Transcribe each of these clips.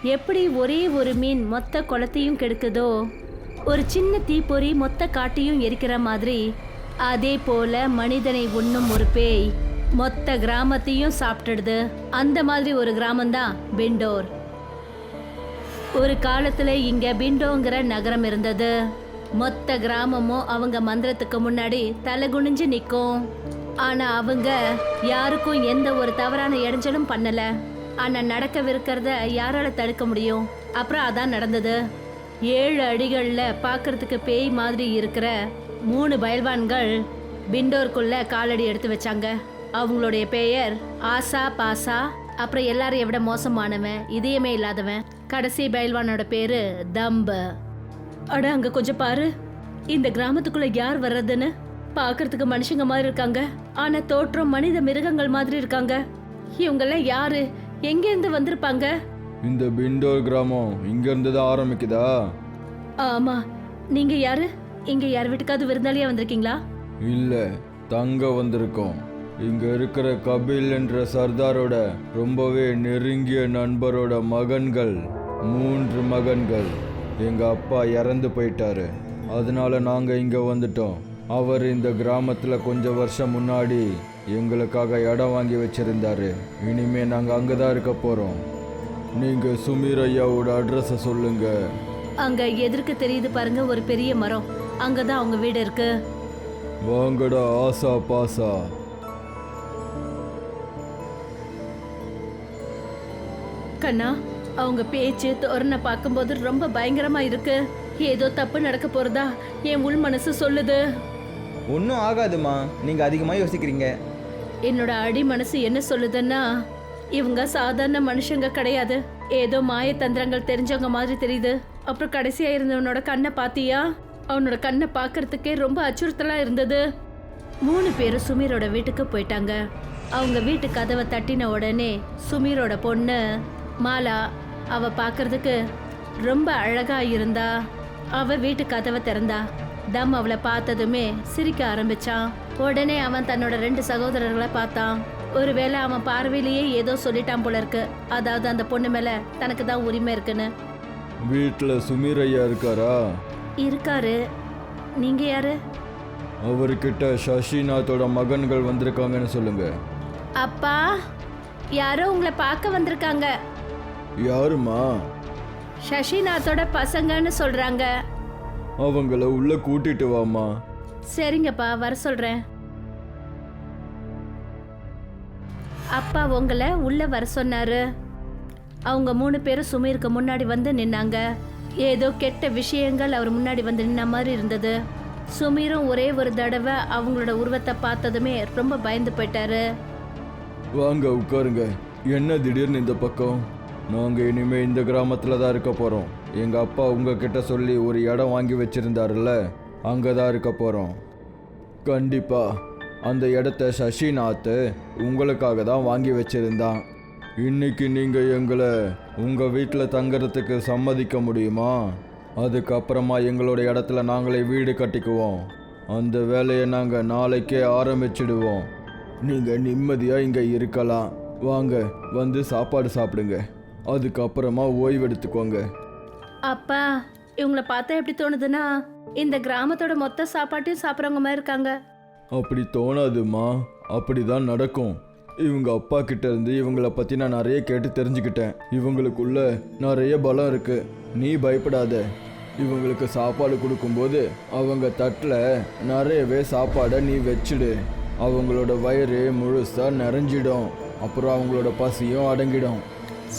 எப்படி ஒரே ஒரு மீன் மொத்த குளத்தையும் கெடுக்குதோ, ஒரு சின்ன தீப்பொறி மொத்த காட்டையும் எரிக்கிற மாதிரி, அதே போல மனிதனை உண்ணும் ஒரு பேய் மொத்த கிராமத்தையும் சாப்பிட்டுடுது. அந்த மாதிரி ஒரு கிராமம்தான் பிண்டோர். ஒரு காலத்துல இங்க பிண்டோங்கிற நகரம் இருந்தது. மொத்த கிராமமும் அவங்க மந்திரத்துக்கு முன்னாடி தலை குனிஞ்சு நிற்கும். ஆனா அவங்க யாருக்கும் எந்த ஒரு தவறான இடைஞ்சலும் பண்ணல. ஆனா நடக்கவிருக்கிறத யாரால தடுக்க முடியும்? அப்புறம் அதான் நடந்தது. 7 அடிகள்ல பாக்குறதுக்கு பேய் மாதிரி இருக்கிற 3 பயில்வான்கள் பிண்டோருக்குள்ள காலடி எடுத்து வச்சாங்க. அவங்களுடைய பெயர் ஆசா பாசா. அப்புறம் எல்லாரையும் விட மோசமானவன், இதயமே இல்லாதவன், கடைசி பயில்வானோட பேரு தம்பு. அட அங்க கொஞ்சம் பாரு, இந்த கிராமத்துக்குள்ள யார் வர்றதுன்னு. பாக்குறதுக்கு மனுஷங்க மாதிரி இருக்காங்க, ஆனா தோற்றம் மனித மிருகங்கள் மாதிரி இருக்காங்க. இவங்கெல்லாம் யாரு? எங்க இருந்து வந்திருப்பாங்க? இந்த பிண்டோர் கிராமம் இங்க இருந்து தான் ஆரம்பிக்குதா? ஆமா. நீங்க யாரு? இங்க யார் வீட்டுக்காவது விருந்தாளியா வந்திருக்கீங்களா? இல்ல, தங்க வந்திருக்கோம். இங்க இருக்கிற கபில் என்ற சர்தாரோட ரொம்பவே நெருங்கிய நண்பரோட மகன்கள், 3 மகன்கள். எங்க அப்பா இறந்து போயிட்டாரு, அதனால நாங்க இங்க வந்துட்டோம். அவர் இந்த கிராமத்துல கொஞ்சம் வருஷம் முன்னாடி எங்களுக்காக இடம் வாங்கி வச்சிருந்தாரு. இனிமே நாங்க அங்கதான் இருக்க போறோம். நீங்க சுமீர் ஐயாவோட அட்ரஸ சொல்லுங்க. அங்க எதிர்க்கு தெரியுது பாருங்க, ஒரு பெரிய மரம். அங்கதான் அவங்க வீடு இருக்கு. வாங்கடா ஆசா பாசா. கண்ணா, அவங்க பேச்சு தோரணை பார்க்கும்போது ரொம்ப பயங்கரமா இருக்கு. ஏதோ தப்பு நடக்க போறதா என் உள் மனசு சொல்லுது. ஒன்றும் ஆகாதுமா, நீங்கள் அதிகமாக யோசிக்கிறீங்க. என்னோட அடி மனசு என்ன சொல்லுதுன்னா, இவங்க சாதாரண மனுஷங்க கிடையாது, ஏதோ மாய தந்திரங்கள் தெரிஞ்சவங்க மாதிரி தெரியுது. அப்புறம் கடைசியா இருந்தவனோட கண்ணை பாத்தியா? அவனோட கண்ணை பார்க்கறதுக்கே ரொம்ப அச்சுறுத்தலா இருந்தது. 3 பேரும் சுமீரோட வீட்டுக்கு போயிட்டாங்க. அவங்க வீட்டு கதவை தட்டின உடனே சுமீரோட பொண்ணு மாலா, அவ பார்க்கறதுக்கு ரொம்ப அழகா இருந்தா. அவ வீட்டு கதவை திறந்தா. தம் அவளை பார்த்ததுமே சிரிக்க ஆரம்பிச்சான். உடனே அவன் தன்னோட 2 சகோதரர்களை பார்த்தான். ஒருவேளை அவன் பார்வையிலேயே ஏதோ சொல்லிட்டான் போல இருக்கு, அதாவது அந்த பொண்ணு மேல தனக்கு தான் உரிமை இருக்குன்னு. வீட்டுல சுமீர் ஐயா இருக்காரா? இருக்காரு. நீங்க யாரு? அவர்கிட்ட சசிநாத்தோட மகன்கள் வந்திருக்காங்கன்னு சொல்லுங்க. அப்பா, யாரோ உங்களை பார்க்க வந்திருக்காங்க. யாருமா? சசிநாத்தோட பசங்கன்னு சொல்றாங்க. அவங்கள உள்ள கூட்டிட்டு வாமா. சரிங்கப்பா, வர சொல்றேன். அப்பா உங்களை உள்ள வர சொன்னாரு. அவங்க 3 பேரும் சுமீருக்கு முன்னாடி வந்து நின்னாங்க. ஏதோ கெட்ட விஷயங்கள் அவர் முன்னாடி வந்து நின்ன மாதிரி இருந்தது. சுமீரும் ஒரே ஒரு தடவை அவங்களோட உருவத்தை பார்த்ததுமே ரொம்ப பயந்து போயிட்டாரு. வாங்க உட்காருங்க. என்ன திடீர்னு இந்த பக்கம்? நாங்க இனிமே இந்த கிராமத்துல தான் இருக்க போறோம். எங்க அப்பா உங்ககிட்ட சொல்லி ஒரு இடம் வாங்கி வச்சிருந்தாருல்ல, அங்கதான் இருக்க போறோம். கண்டிப்பா அந்த இடத்த சசிநாத் உங்களுக்காக தான் வாங்கி வச்சிருந்தான். இன்னைக்கு நீங்க எங்களை உங்க வீட்டில் தங்கறதுக்கு சம்மதிக்க முடியுமா? அதுக்கப்புறமா எங்களோட இடத்துல நாங்களே வீடு கட்டிக்குவோம். அந்த வேலையை நாங்கள் நாளைக்கே ஆரம்பிச்சிடுவோம். நீங்கள் நிம்மதியாக இங்கே இருக்கலாம். வாங்க, வந்து சாப்பாடு சாப்பிடுங்க, அதுக்கப்புறமா ஓய்வெடுத்துக்கோங்க. அப்பா, இவங்கள பார்த்தா எப்படி தோணுதுன்னா, இந்த கிராமத்தோட மொத்த சாப்பாட்டையும் சாப்பிட்றவங்க மாதிரி இருக்காங்க. அப்படி தோணாதுமா, அப்படிதான் நடக்கும். இவங்க அப்பா கிட்ட இருந்து இவங்களை பற்றி நான் நிறைய கேட்டு தெரிஞ்சுக்கிட்டேன். இவங்களுக்குள்ள நிறைய பலம் இருக்கு. நீ பயப்படாத. இவங்களுக்கு சாப்பாடு கொடுக்கும்போது அவங்க தட்டில் நிறையவே சாப்பாடை நீ வச்சுடு. அவங்களோட வயிறு முழுசாக நிறைஞ்சிடும். அப்புறம் அவங்களோட பசியும் அடங்கிடும்.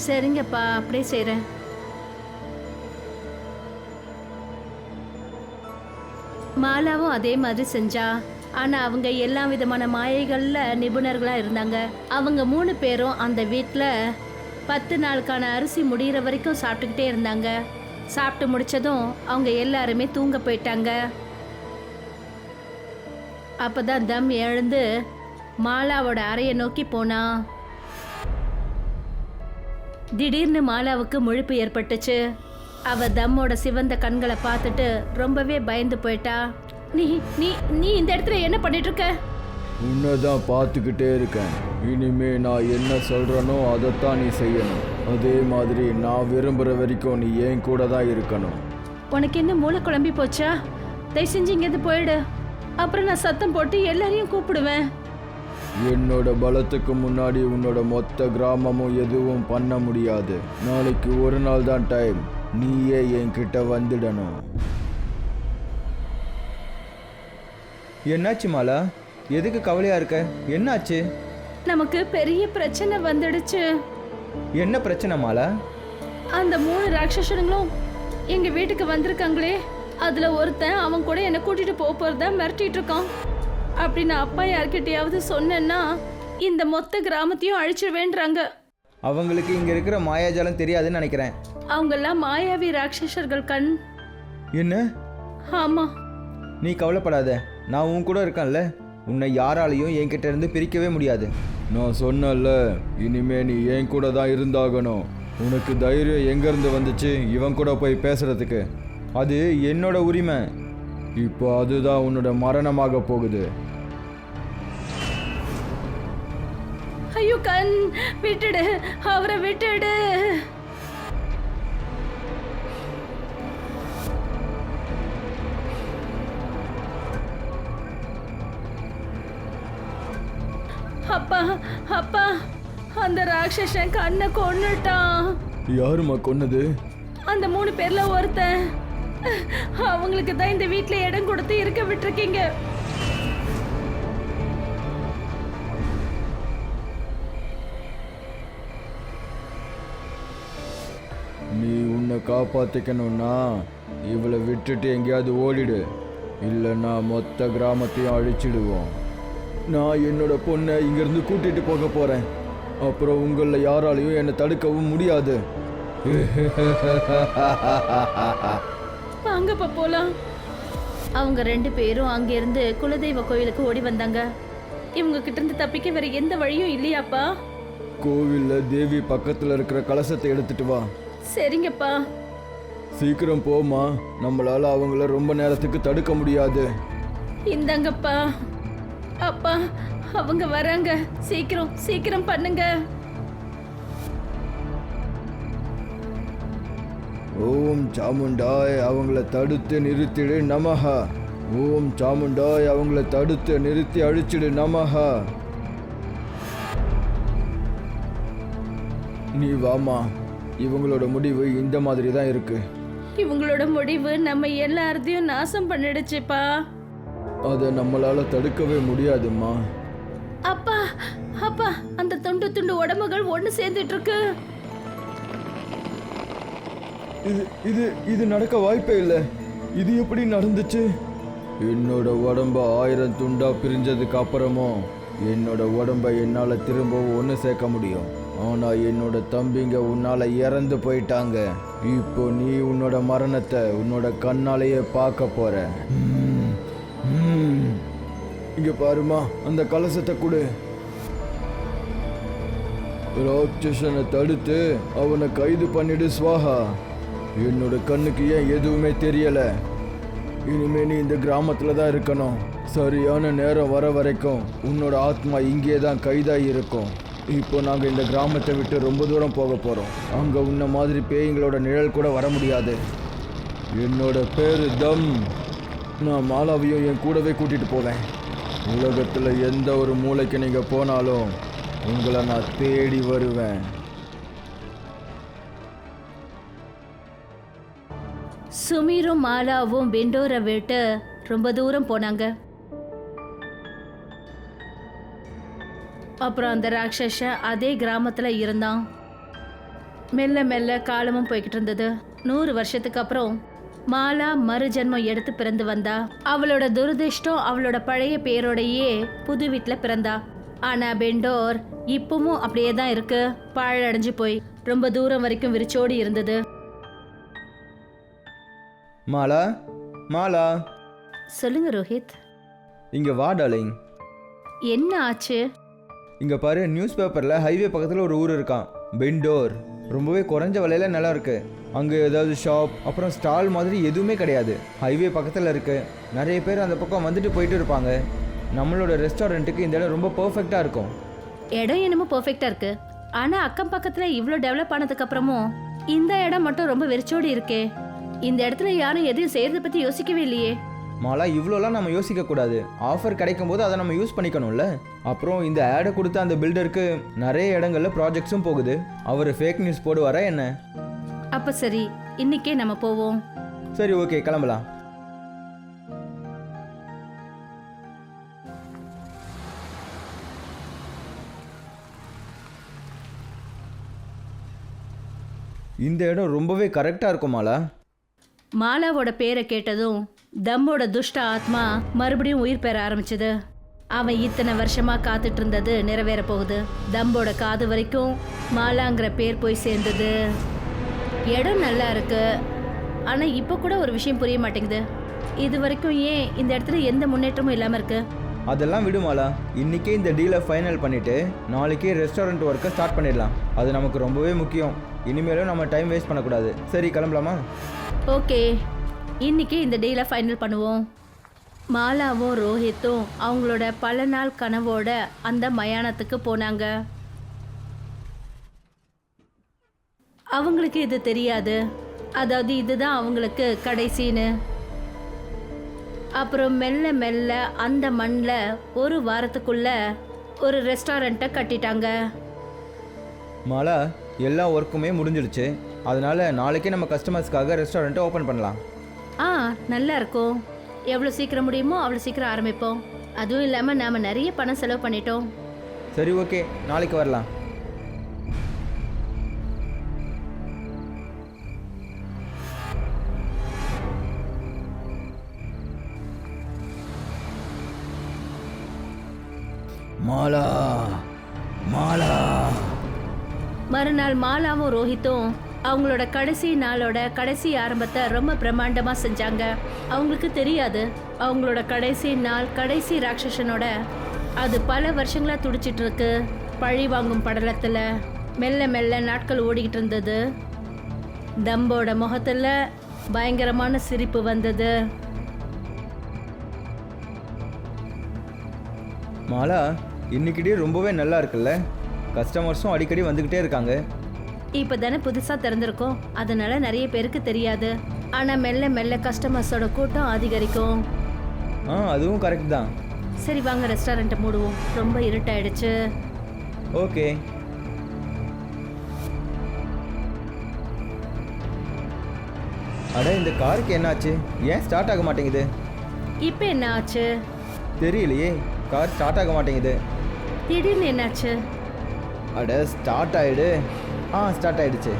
சரிங்கப்பா, அப்படியே செய்கிறேன். மாலாவும் அதே மாதிரி செஞ்சா. ஆனா அவங்க எல்லா விதமான மாயைகள்ல நிபுணர்களா இருந்தாங்க. அவங்க 3 பேரும் அந்த வீட்டில் 10 நாளுக்கான அரிசி முடிகிற வரைக்கும் சாப்பிட்டுக்கிட்டே இருந்தாங்க. சாப்பிட்டு முடிச்சதும் அவங்க எல்லாருமே தூங்க போயிட்டாங்க. அப்பதான் தம் எழுந்து மாலாவோட அறையை நோக்கி போனா. திடீர்னு மாலாவுக்கு முழிப்பு ஏற்பட்டுச்சு. அவ தம்மோட சிவந்த கண்களை பார்த்துட்டு ரொம்பவே பயந்து போயிட்டா. நீ நீ நீ இந்த இடத்துல என்ன பண்ணிட்டு இருக்க? உன்னை தான் பார்த்துக்கிட்டே இருக்கேன். இனிமே நான் என்ன சொல்கிறேனோ அதைத்தான் நீ செய்யணும். அதே மாதிரி நான் விரும்புகிற வரைக்கும் நீ என் கூட தான் இருக்கணும். உனக்கு என்ன மூளை குழம்பி போச்சா? தயவு செஞ்சு இங்கேருந்து போயிடு. அப்புறம் நான் சத்தம் போட்டு எல்லாரையும் கூப்பிடுவேன். என்னோட பலத்துக்கு முன்னாடி உன்னோட மொத்த கிராமமும் எதுவும் பண்ண முடியாது. நாளைக்கு ஒரு நாள் தான் டைம். நீயே என்கிட்ட வந்துடணும். என்னாச்சு மாலா? எதுக்கு கவலையா இருக்க? என்னாச்சு? நமக்கு பெரிய பிரச்சனை வந்துடுச்சு. என்ன பிரச்சனை மாலா? அந்த 3 ராட்சசனுங்களும் எங்க வீட்டுக்கு வந்திருக்காங்களே, அதுல ஒருத்தன் அவன் கூட என்னை கூட்டிட்டு போறதா மிரட்டிட்டு இருக்கான். அப்படி நான் அப்பா யார்கிட்டயாவது சொன்னேன்னா இந்த மொத்த கிராமத்தையும் அழிச்சிடுவேன்றாங்க. அவங்களுக்கு இங்க இருக்கிற மாயாஜாலம் தெரியாதுன்னு நினைக்கிறேன். அவங்கெல்லாம் மாயாவி ராட்சசர்கள் கண். என்ன? ஆமா. நீ கவலைப்படாத, நான் உன் கூட இருக்கேன்ல. உன்னை யாராலையும் என்கிட்ட இருந்து பிரிக்கவே முடியாது. நான் சொன்னல, இனிமே நீ என் கூட தான் இருந்தாகணும். உனக்கு தைரியம் எங்கேருந்து வந்துச்சு இவன் கூட போய் பேசுறதுக்கு? அது என்னோட உரிமை. இப்போ அதுதான் உன்னோட மரணமாக போகுது. ஐயோ கண், விட்டுடு, அவரை விட்டுடு. அப்பா அப்பா, அந்த ராட்சசன் கண்ணை கொன்னுட்டான். யாருமா கொன்னது? அந்த 3 பேர்ல ஒருத்தன். அவங்களுக்கு தான் இந்த வீட்ல இடம் கொடுத்து இருக்க விட்டுருக்கீங்க. நீ உன்னை காப்பாற்றிக்கணும்னா இவளை விட்டுட்டு எங்கேயாவது ஓடிடு, இல்லைன்னா மொத்த கிராமத்தையும் அழிச்சிடுவோம். நான் என்னோட பொண்ணை இங்கேருந்து கூட்டிகிட்டு போக போகிறேன். அப்புறம் உங்களில் யாராலையும் என்னை தடுக்கவும் முடியாது. வாங்கப்பா போலாம். அவங்க 2 பேரும் அங்கிருந்து குலதெய்வ கோயிலுக்கு ஓடி வந்தாங்க. இவங்க கிட்ட இருந்து தப்பிக்க வேற எந்த வழியும் இல்லையாப்பா? கோவிலில் தேவி பக்கத்தில் இருக்கிற கலசத்தை எடுத்துட்டு வா. சரிங்கப்பா. சீக்கிரம் போமா, நம்மளால அவங்கள ரொம்ப நேரத்துக்கு தடுக்க முடியாது. இந்தாங்கப்பா. அப்பா, அவங்க வராங்க. சீக்கிரம் சீக்கிரம் பண்ணுங்க. ஓம் சாமுண்டாய் அவங்கள தடுத்து நிறுத்திடு நமஹா. ஓம் சாமுண்டாய் அவங்கள தடுத்து நிறுத்தி அழிச்சிடு நமஹா. நீ வாமா, இவங்களோட முடிவு இந்த மாதிரி தான் இருக்கு. இவங்களோட முடிவு நம்ம எல்லாத்தையும் நாசம் பண்ணிடுச்சுப்பா. அதை நம்மளால தடுக்கவே முடியாதும்மா. அப்பா அப்பா, அந்த துண்டு துண்டு உடம்புகள் ஒன்று சேர்ந்துட்டு இருக்கு. இது இது இது நடக்க வாய்ப்பே இல்லை. இது எப்படி நடந்துச்சு? என்னோட உடம்ப 1000 துண்டா பிரிஞ்சதுக்கு அப்புறமும் என்னோட உடம்ப என்னால் திரும்பவும் ஒன்று சேர்க்க முடியும். ஆனால் என்னோட தம்பிங்க உன்னால் இறந்து போயிட்டாங்க. இப்போ நீ உன்னோட மரணத்தை உன்னோட கண்ணாலேயே பார்க்க போற. இங்க பாருமா, அந்த கலசத்தை கொடு. ராட்சசனை தடுத்து அவனை கைது பண்ணிடு ஸ்வாஹா. என்னோட கண்ணுக்கு ஏன் எதுவுமே தெரியல. இனிமே நீ இந்த கிராமத்துல தான் இருக்கணும். சரியான நேரம் வர வரைக்கும் உன்னோட ஆத்மா இங்கே தான் கைதாகி இருக்கும். இப்போ நாங்கள் இந்த கிராமத்தை விட்டு ரொம்ப தூரம் போக போகிறோம். அங்கே உன்ன மாதிரி பேய்களோட நிழல் கூட வர முடியாது. என்னோட பேர் தம். நான் மாலாவையும் என் கூடவே கூட்டிகிட்டு போவேன். உலகத்தில் எந்த ஒரு மூளைக்கு நீங்கள் போனாலும் உங்களை நான் தேடி வருவேன். சுமீரும் மாலாவும் பெண்டோரை விட்டு ரொம்ப தூரம் போனாங்க. அப்புறம் அந்த ராட்சசன் அதே கிராமத்துல இருந்தான். மெல்ல மெல்ல காலமும் போய்கிட்டு இருந்தது. 100 வருஷத்துக்கு அப்புறம் மாலா மறுஜன்மம் எடுத்து பிறந்து வந்தா. அவளோட துரதிர்ஷ்டம் அவளோட பழைய பேரோடையே புது வீட்டுல பிறந்தா. ஆனா பெண்டோர் இப்பவும் அப்படியே தான் இருக்கு. பாழடைஞ்சு போய் ரொம்ப தூரம் வரைக்கும் விரிச்சோடி இருந்தது. மாலா, மாலா, சொல்லுங்க ரோஹித். இங்க வா டார்லிங். என்ன ஆச்சு? இங்க பாரு, நியூஸ் பேப்பர்ல ஹைவே பக்கத்துல ஒரு ஊர் இருக்கான், பெண்டோர். ரொம்பவே குறைஞ்ச விலையில நிலம் இருக்கு. அங்கே ஏதாவது ஷாப் அப்புறம் ஸ்டால் மாதிரி எதுவுமே கிடையாது. ஹைவே பக்கத்தில் இருக்கு. நிறைய பேர் அந்த பக்கம் வந்துட்டு போயிட்டு இருப்பாங்க. நம்மளோட ரெஸ்டாரண்ட்டுக்கு இந்த இடம் ரொம்ப பர்ஃபெக்டாக இருக்கும். இடம் என்னமோ பெர்ஃபெக்டா இருக்கு, ஆனா அக்கம் பக்கத்துல இவ்ளோ டெவலப் ஆனதுக்கு அப்புறமும் இந்த இடம் மட்டும் ரொம்ப வெறிச்சோடி இருக்கே. இந்த இடத்துல யாரும் எதையும் செய்யறத பத்தி யோசிக்கவே இல்லையே. மாலா, இவ்வளோலாம் நம்ம யோசிக்கக்கூடாது. ஆஃபர் கிடைக்கும் போது அதை நம்ம யூஸ் பண்ணிக்கணும்ல. அப்புறம் இந்த ஆடை கொடுத்த அந்த பில்டருக்கு நிறைய இடங்கள்ல ப்ராஜெக்ட்ஸும் போகுது. அவர் ஃபேக் நியூஸ் போடுவாரா என்ன? அப்ப சரி, இன்னைக்கே நம்ம போவோம். சரி, ஓகே, கிளம்பலாம். இந்த இடம் ரொம்பவே கரெக்டாக இருக்கும் மாலா. மாலாவோட பேரை கேட்டதும் தம்மோட துஷ்ட ஆத்மா மறுபடியும் உயிர் பெற ஆரம்பிச்சது. அவன் இத்தனை வருஷமா காத்துட்டு இருந்தது நிறைவேற போகுது. தம்போட காது வரைக்கும் மாலாங்கிற பேர் போய் சேர்ந்தது. இடம் நல்லா இருக்கு, ஆனா இப்ப கூட ஒரு விஷயம் புரிய மாட்டேங்குது. இது வரைக்கும் ஏன் இந்த இடத்துல எந்த முன்னேற்றமும் இல்லாம இருக்கு? அதெல்லாம் விடு மாலா. இன்னைக்கே இந்த டீலை ஃபைனல் பண்ணிட்டு நாளைக்கே ரெஸ்டாரண்ட் ஒர்க்கை ஸ்டார்ட் பண்ணிடலாம். அது நமக்கு ரொம்பவே முக்கியம். இனிமேலும் நம்ம டைம் வேஸ்ட் பண்ணக்கூடாது. சரி, கிளம்பலாமா? ஓகே, இன்னைக்கு இந்த டீலை ஃபைனல் பண்ணுவோம். மாலாவும் ரோஹித்தும் அவங்களோட பல நாள் கனவோட அந்த மயானத்துக்கு போனாங்க. அவங்களுக்கு இது தெரியாது, அதாவது இதுதான் அவங்களுக்கு கடைசின்னு. அப்புறம் மெல்ல மெல்ல அந்த மண்ணில் ஒரு வாரத்துக்குள்ள ஒரு ரெஸ்டாரண்ட்டை கட்டிட்டாங்க. மாலா, எல்லா ஒர்க்குமே முடிஞ்சிடுச்சு. அதனால நாளைக்கே நம்ம கஸ்டமர்ஸ்க்காக ரெஸ்டாரண்ட்டை ஓப்பன் பண்ணலாம். நல்லா இருக்கும். எவ்வளோ சீக்கிரம் முடியுமோ அவ்வளோ சீக்கிரம் ஆரம்பிப்போம். அதுவும் இல்லாமல் நாம் நிறைய பணம் செலவு பண்ணிட்டோம். சரி, ஓகே, நாளைக்கு வரலாம். மாலா, மாலா. மறுநாள் மாலாவும் ரோஹித்தும் அவங்களோட கடைசி நாளோட கடைசி ஆரம்பத்தை ரொம்ப பிரம்மாண்டமா செஞ்சாங்க. அவங்களுக்கு தெரியாது, அவங்களோட கடைசி நாள் கடைசி ராட்சசனோட அது பல வருஷங்களா துடிச்சிட்டு இருக்கு. பழி வாங்கும் படலத்துல மெல்ல மெல்ல நாட்கள் ஓடிக்கிட்டு இருந்தது. தம்போட முகத்துல பயங்கரமான சிரிப்பு வந்தது. மாலா, இன்னைக்கு டே ரொம்பவே நல்லா இருக்குல்ல. கஸ்டமர்ஸும் அடிக்கடி வந்துக்கிட்டே இருக்காங்க. இப்போ தானே புதுசாக திறந்திருக்கோம், அதனால நிறைய பேருக்கு தெரியாது. ஆனால் மெல்ல மெல்ல கஸ்டமர்ஸோட கூட்டம் அதிகரிக்கும். அதுவும் கரெக்ட் தான். சரி, வாங்க ரெஸ்டாரண்ட்டை மூடுவோம், ரொம்ப இருட்டாயிடுச்சு. ஓகே. அட, இந்த காருக்கு என்னாச்சு? ஏன் ஸ்டார்ட் ஆக மாட்டேங்குது? இப்போ என்ன ஆச்சு தெரியலையே, கார் ஸ்டார்ட் ஆக மாட்டேங்குது. திடீர்னு என்னாச்சு? அட, ஸ்டார்ட் ஆயிடு. ஸ்டார்ட் ஆயிடுச்சு.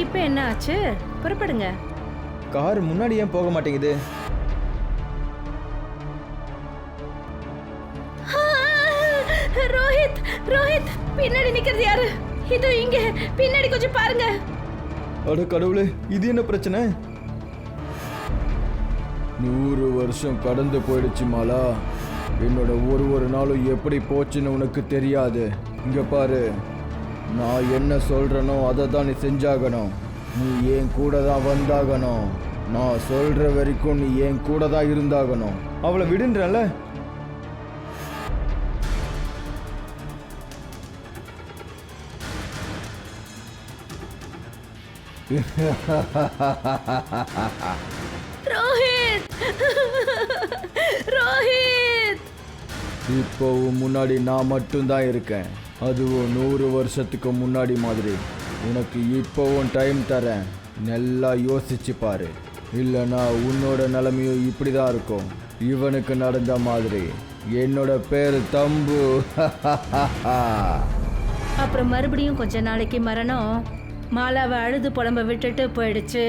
இப்போ என்ன ஆச்சு? புறப்படுங்க. கார் முன்னாடி ஏன் போக மாட்டேங்குது? ரோஹித், ரோஹித், பின்னாடி நிக்கிறது யாரு? இது இங்க பின்னாடி கொஞ்சம் பாருங்க. அட கடவுளே, இது என்ன பிரச்சனை? 100 வருஷம் கடந்து போயிடுச்சு மாலா. என்னோட ஒரு நாளும் எப்படி போச்சுன்னு உனக்கு தெரியாது. இங்க பாரு, நான் என்ன சொல்றேனோ அதை தான் நீ செஞ்சாகணும். நீ என் கூட தான் வந்தாகணும். நான் சொல்ற வரைக்கும் நீ என் கூட தான் இருந்தாகணும். அவளை விடுன்றல. ரோஹித், ரோஹித். இப்போ உன் முன்னாடி நான் மட்டும்தான் இருக்கேன். அதுவும் 100 வருஷத்துக்கு முன்னாடி மாதிரி. உனக்கு இப்போவும் டைம் தரேன், நல்லா யோசிச்சு பாரு. இல்லைனா உன்னோட நிலைமையும் இப்படி தான் இருக்கும். இவனுக்கு நடந்த மாதிரி. என்னோட பேர் தம்பு. அப்புறம் மறுபடியும் கொஞ்ச நாளைக்கு மரணம் மாலாவை அழுது புலம்ப விட்டுட்டு போயிடுச்சு.